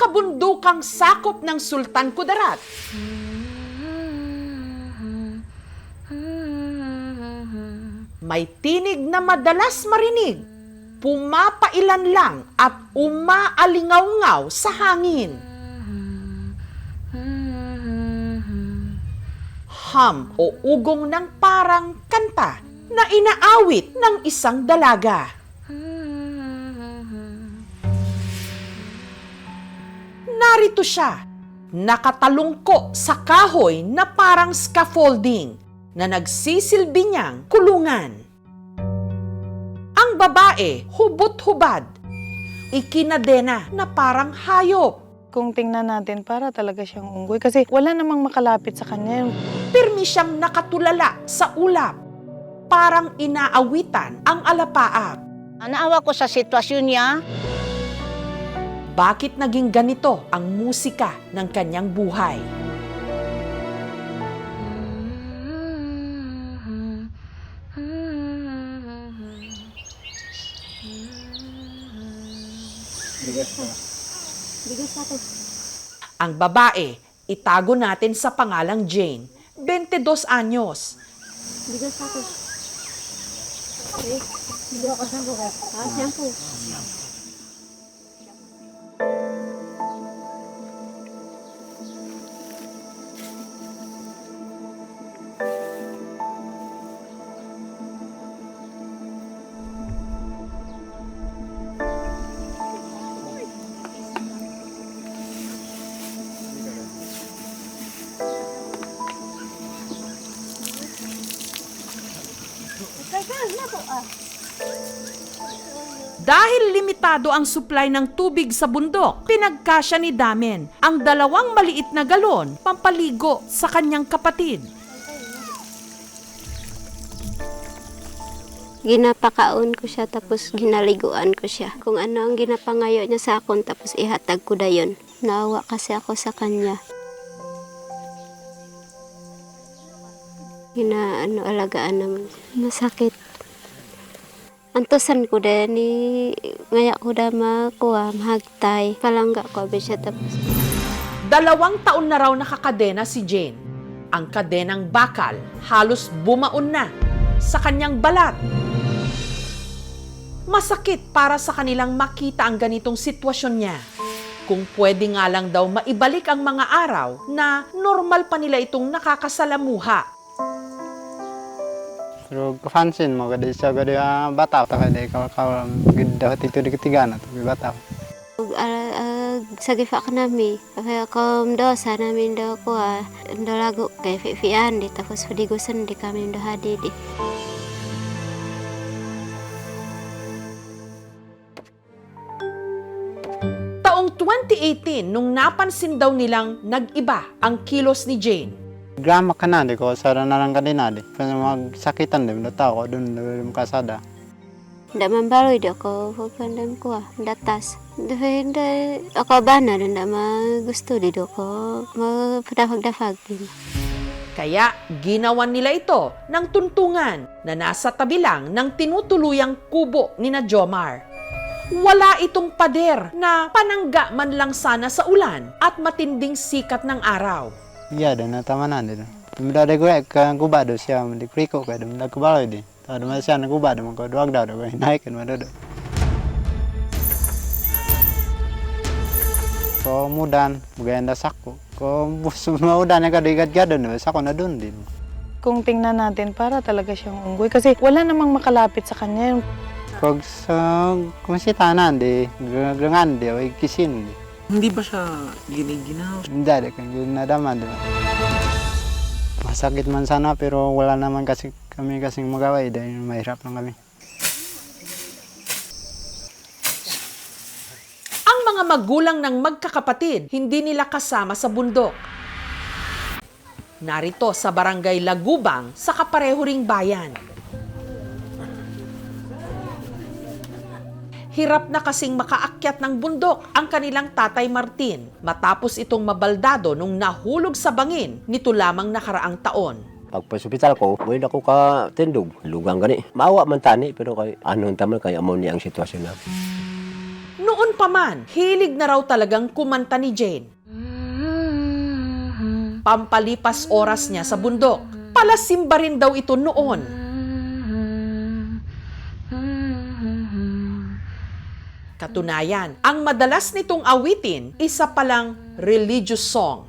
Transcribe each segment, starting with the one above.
kabundukang sakop ng Sultan Kudarat. May tinig na madalas marinig, pumapailan lang at umaalingaw-ngaw sa hangin. Hum o ugong ng parang kanta na inaawit ng isang dalaga. Narito siya, nakatalungko sa kahoy na parang scaffolding na nagsisilbi niyang kulungan. Ang babae, hubot-hubad, ikinadena na parang hayop. Kung tingnan natin, para talaga siyang unggoy kasi wala namang makalapit sa kanya. Pirmi siyang nakatulala sa ulap, parang inaawitan ang alapaap. Naawa ko sa sitwasyon niya. Bakit naging ganito ang musika ng kanyang buhay? Ang babae, itago natin sa pangalang Jane, 22 anyos. Dahil limitado ang supply ng tubig sa bundok, pinagkasya ni Damen ang 2 maliit na galon pampaligo sa kanyang kapatid. Ginapakaon ko siya tapos ginaliguan ko siya. Kung ano ang ginapangayo niya sa akin tapos ihatag ko dayon. Naawa kasi ako sa kanya. Alagaan naman. Masakit. Antusan ko din ni ngaya ko da makuha, mahagtay. Palangga ko abis siya tapos. 2 taon na raw nakakadena si Jane. Ang kadenang bakal halos bumaon na sa kanyang balat. Masakit para sa kanilang makita ang ganitong sitwasyon niya. Kung pwede nga lang daw maibalik ang mga araw na normal pa nila itong nakakasalamuha. Pero kapansin mo, kada siya kada bataw, kada ikaw ganda ito di ketiga na ito, bataw. Sa gifa ka nami, kaya kung dosa namin daw ko do lago kay fifian di tapos padigusan di kami do hadi di. Taong 2018 nung napansin daw nilang nag-iba ang kilos ni Jane. Grama ka na, di ko sana na lang kanina, di. Pero magsakitan din, tao ko doon kasada. Nda mambaloy di ako pagpandam ko datas. Hindi ako bana din na magusto di do ko mapadafag-dafag din. Kaya ginawan nila ito ng tuntungan na nasa tabi lang ng tinutuluyang kubo ni na Jomar. Wala itong pader na panangga man lang sana sa ulan at matinding sikat ng araw. Iya, dan tama na din. Tumida de gue ka kubado siya, di kriko ka dum da kubalo di. Tado ma siya na kubado man ko duwag daw ko naik kan madodo. Ko mudan, buganda sakko. Ko mudan ka digad-gado no, sako na dun din. Kung tingnan natin, para talaga siyang unggoy kasi wala namang makalapit sa kanya. Kog sa kumasitanan di, grangan di, o kisin di. Hindi ba siya giniginaw? Hindi, di kan nadaman di. Masakit man sana pero wala naman kasi kami kasing magawa dahil mahirap lang kami. Ang mga magulang ng magkakapatid hindi nila kasama sa bundok. Narito sa barangay Lagubang sa kapareho ring bayan. Hirap na kasing makaakyat ng bundok ang kanilang tatay Martin matapos itong mabaldado nung nahulog sa bangin nito lamang nakaraang taon. Pagpa-hospital ko, buhay na ko ka tindog. Lugang gani. Maawa man tani, pero kay anong taman kay amon niya ang sitwasyon na. Noon pa man, hilig na raw talagang kumanta ni Jane. Pampalipas oras niya sa bundok. Palasimba rin daw ito noon. Katunayan, ang madalas nitong awitin, isa palang religious song.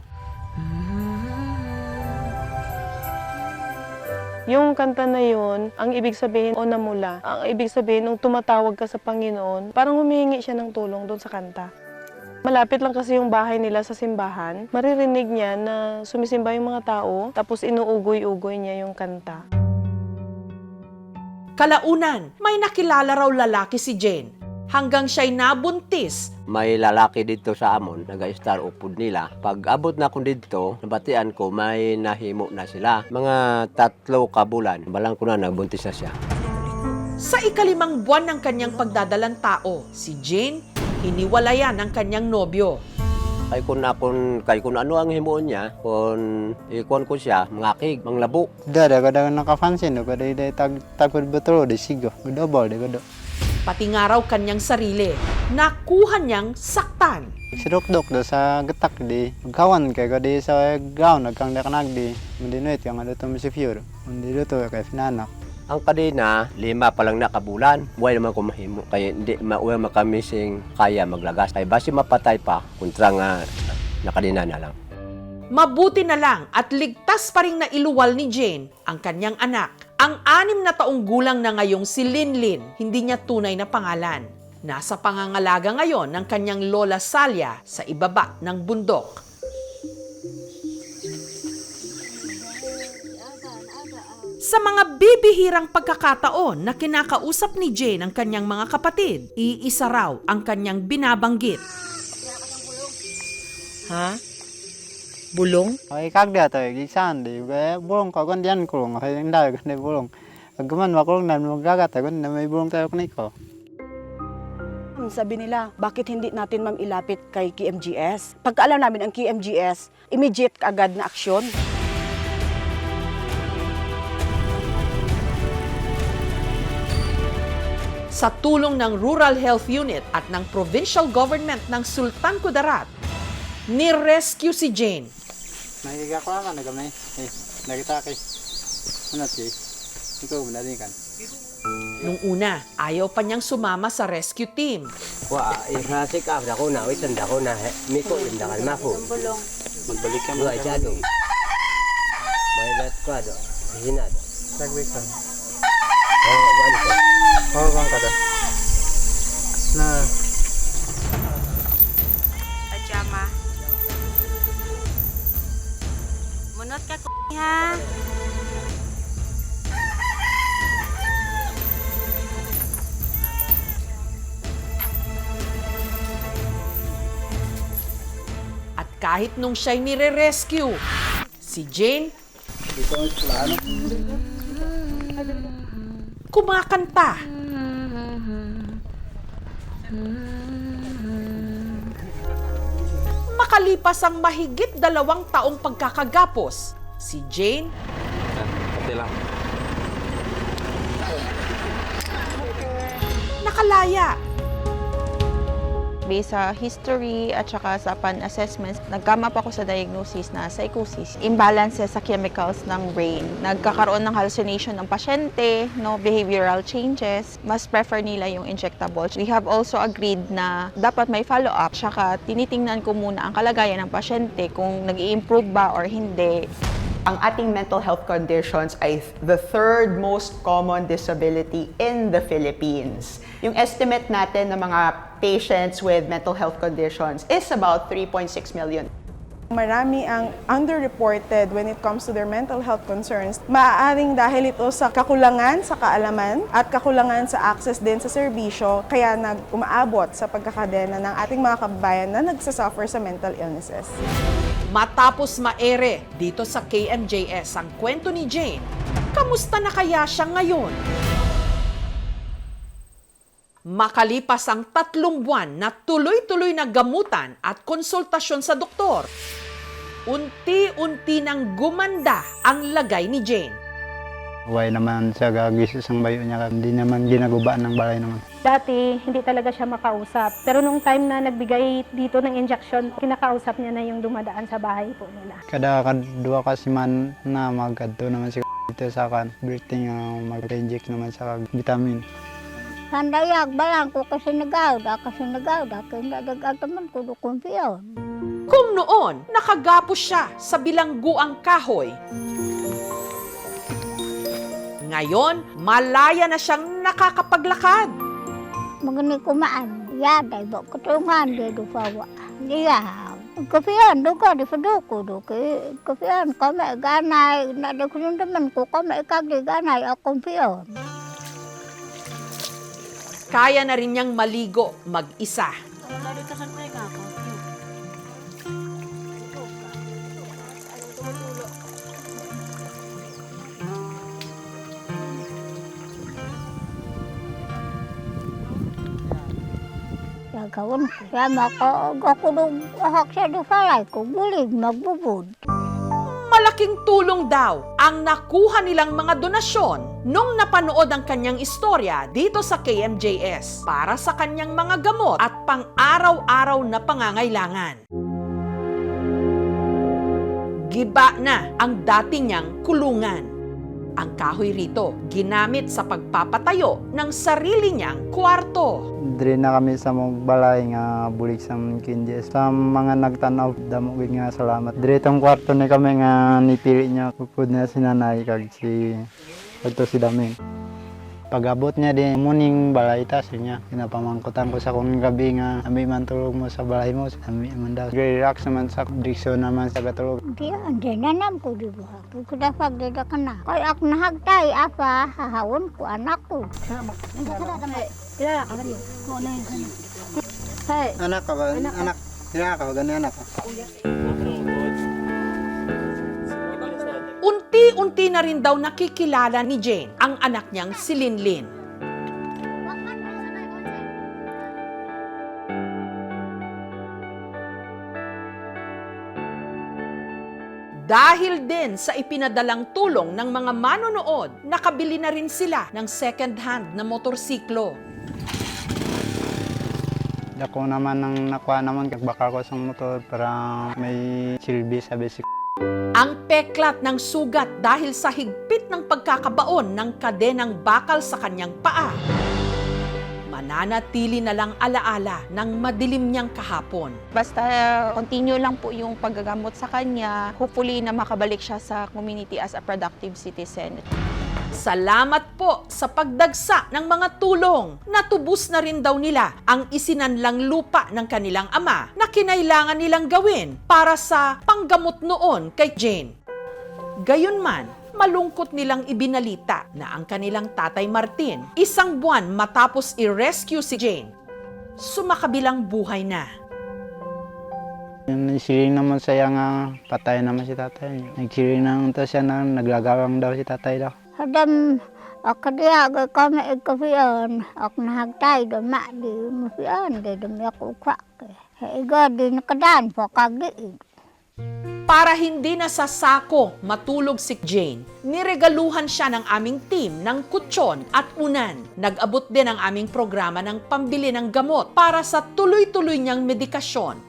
Yung kanta na yun, ang ibig sabihin, o namula, ang ibig sabihin, nung tumatawag ka sa Panginoon, parang humihingi siya ng tulong doon sa kanta. Malapit lang kasi yung bahay nila sa simbahan. Maririnig niya na sumisimba yung mga tao, tapos inuugoy-ugoy niya yung kanta. Kalaunan, may nakilala raw lalaki si Jane. Hanggang siya'y nabuntis. May lalaki dito sa amon, nag-star upod nila. Pag abot na ko dito, nabatian ko, may nahimo na sila. Mga 3 kabulan, balang ko na nagbuntis na siya. Sa ikalimang buwan ng kanyang pagdadalang tao, si Jane, hiniwalayan ng kanyang nobyo. Kay kun ano ang himuon niya, kung ikon ko siya, mangakig, manglabo. Dada kada nakapansin do kada tagpud betul di sigo. Double de kada. Pati nga raw kanyang sarili, nakuha niyang saktan. Sidok-dok do sa getak di. Kawan kay kada sa ground nagkang kanag di. Mendinoit yang ada to misifure. Mendito to kay finanak. Ang kadena, 5 pa lang na kabulan. Buhay naman ko mahimo. Kaya hindi mauwi makamising kaya maglagas. Kaya basi mapatay pa, kontra nga nakadena na lang. Mabuti na lang at ligtas pa rin nailuwal ni Jane ang kanyang anak. Ang 6 na taong gulang na ngayong si Linlin, hindi niya tunay na pangalan. Nasa pangangalaga ngayon ng kanyang lola Salya sa ibaba ng bundok. Sa mga bibihirang pagkakataon na kinakausap ni Jane ang kanyang mga kapatid, iisa raw ang kanyang binabanggit. Ha? Bulong? Ay kagda to gisan di. Bulong ka kon dian kulong ay nday kan bulong. Agman makulong nan magagat kon na may bulong tayo kuniko. Sabi nila, bakit hindi natin ma'am ilapit kay KMGS? Pagkaalam namin ang KMGS, immediate agad na aksyon. Sa tulong ng Rural Health Unit at ng Provincial Government ng Sultan Kudarat, ni-rescue si Jane. Nagiga ko nga nagamay. Nakita kay. Ano ti? Ikaw madali kan. Nung una, ayaw pa niyang sumama sa rescue team. Wa, isasik af dako na, witan dako na, miko indakal mako. Magbalik ka mo. Wa jado. May lat ko do. Hinado. Sagwi ka. Ano ko? Oh, bang kada. Na. Pajama. Munot ka ha. At kahit nung siya'y nire-rescue, si Jane kumakanta. Makalipas ang mahigit 2 taong pagkakagapos, si Jane nakalaya. Based sa history at saka sa pan-assessments, nagkamap ako sa diagnosis na psychosis. Imbalances sa chemicals ng brain. Nagkakaroon ng hallucination ng pasyente, no, behavioral changes. Mas prefer nila yung injectables. We have also agreed na dapat may follow-up. Saka tinitingnan ko muna ang kalagayan ng pasyente kung nag-i-improve ba or hindi. Ang ating mental health conditions ay the 3rd most common disability in the Philippines. Yung estimate natin ng mga patients with mental health conditions is about 3.6 million. Marami ang underreported when it comes to their mental health concerns. Maaaring dahil ito sa kakulangan sa kaalaman at kakulangan sa access din sa serbisyo, kaya umaabot sa pagkakadena ng ating mga kababayan na nagsasuffer sa mental illnesses. Matapos maere dito sa KMJS ang kwento ni Jane, kamusta na kaya siya ngayon? Makalipas ang 3 buwan na tuloy-tuloy na gamutan at konsultasyon sa doktor, unti-unti nang gumanda ang lagay ni Jane. Huwag naman siya gagis isang bayo niya. Hindi naman ginagubaan ng balay naman. Dati, hindi talaga siya makausap. Pero nung time na nagbigay dito ng injection, kinakausap niya na yung dumadaan sa bahay po nila. Kada kadua kasi man na magkadto naman si dito sa kan. Birthday nga mag-inject naman sa vitamin. Handayag balang ko kasi nagawda, kaya nadagag naman ko dukong piyon. Kung noon, nakagapos siya sa bilangguang kahoy, ngayon, malaya na siyang nakakapaglakad. Magani kumaan, yaday ba kutungan de do fawa. Niya. Kapian do ka di faduko do ke. Kapian kami ganay na de kunundaman ko kami kagdi ganay akong piyon. Kaya na rin niyang maligo mag-isa. Gagawin ko. Kaya ako nung ahak siya do falay ko, bulig magbubud. Malaking tulong daw ang nakuha nilang mga donasyon nung napanood ang kanyang istorya dito sa KMJS para sa kanyang mga gamot at pang-araw-araw na pangangailangan. Giba na ang dati niyang kulungan. Ang kahoy rito ginamit sa pagpapatayo ng sarili niyang kwarto. Dire na kami sa mong balay nga bulig sa kinjes. Sa mga nagtanaw, damo gid nga salamat. Dire tong kwarto ni kami nga nipili niya kupud na si nanay kag si Daming. Pag-abot niya din muning balay tas niya. Pinapamangkutan ko sa kung gabi nga ami man tulog mo sa balay mo. Ami man daw. Relax naman sa direksyon naman sa katulog. Di nanam ko di ba? Ko dapat deda kana. Kay ak nahagtay apa hahawon ko anak ko. Anak ka ba? Anak. Anak ka ba? Ganun anak ka. Unti-unti na rin daw nakikilala ni Jane ang anak niyang si Linlin. Dahil din sa ipinadalang tulong ng mga manonood, nakabili na rin sila ng second-hand na motorsiklo. Ako naman nang nakuha naman kagbaka ko sa motor para may silbi sa basic. Ang peklat ng sugat dahil sa higpit ng pagkakabaon ng kadenang bakal sa kanyang paa. Mananatili na lang alaala ng madilim niyang kahapon. Basta continue lang po yung paggagamot sa kanya. Hopefully na makabalik siya sa community as a productive citizen. Salamat po sa pagdagsa ng mga tulong. Natubos na rin daw nila ang isinanlang lupa ng kanilang ama na kinailangan nilang gawin para sa panggamot noon kay Jane. Gayunman, malungkot nilang ibinalita na ang kanilang tatay Martin, 1 buwan matapos i-rescue si Jane, sumakabilang buhay na. Nagsiring naman siya nga patay naman si tatay. Nagsiring naman siya na naglagawang daw si tatay daw. Hadam akadiya kami ikapiyon ak nahagtay do ma di mapiyon de dumi ako kwak. Iga di nakadan po kagiid. Para hindi na sa sako matulog si Jane, niregaluhan siya ng aming team ng kutsyon at unan. Nag-abot din ang aming programa ng pambili ng gamot para sa tuloy-tuloy niyang medikasyon.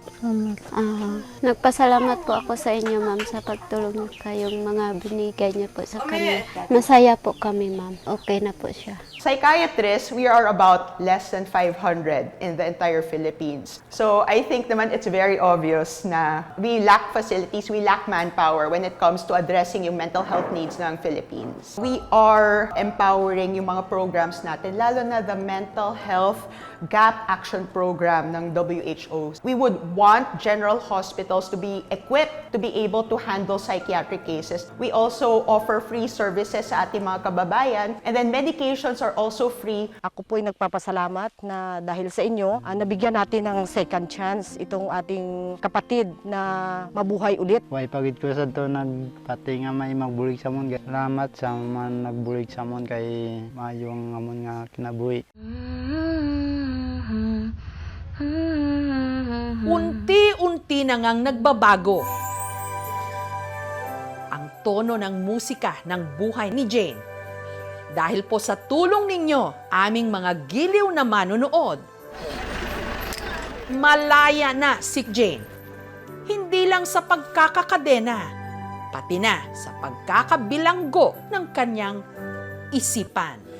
Nagpasalamat po ako sa inyo, ma'am, sa pagtulong kayong mga binigay niyo po sa kanya. Masaya po kami, ma'am. Okay na po siya. Psychiatrists, we are about less than 500 in the entire Philippines. So I think naman it's very obvious na we lack facilities, we lack manpower when it comes to addressing yung mental health needs ng Philippines. We are empowering yung mga programs natin, lalo na the mental health gap action program ng WHO. We would want general hospitals to be equipped to be able to handle psychiatric cases. We also offer free services sa ating mga kababayan, and then medications are also free. Ako po'y nagpapasalamat na dahil sa inyo, nabigyan natin ng second chance itong ating kapatid na mabuhay ulit. Way pagid ko sa to nagpati nga may magbulig sa mon. Salamat sa man nagbulig sa mon kay maayo ang amon nga kinabuhi. Unti-unti na ngang nagbabago ang tono ng musika ng buhay ni Jane. Dahil po sa tulong ninyo, aming mga giliw na manunood, malaya na si Jane. Hindi lang sa pagkakakadena, pati na sa pagkakabilanggo ng kanyang isipan.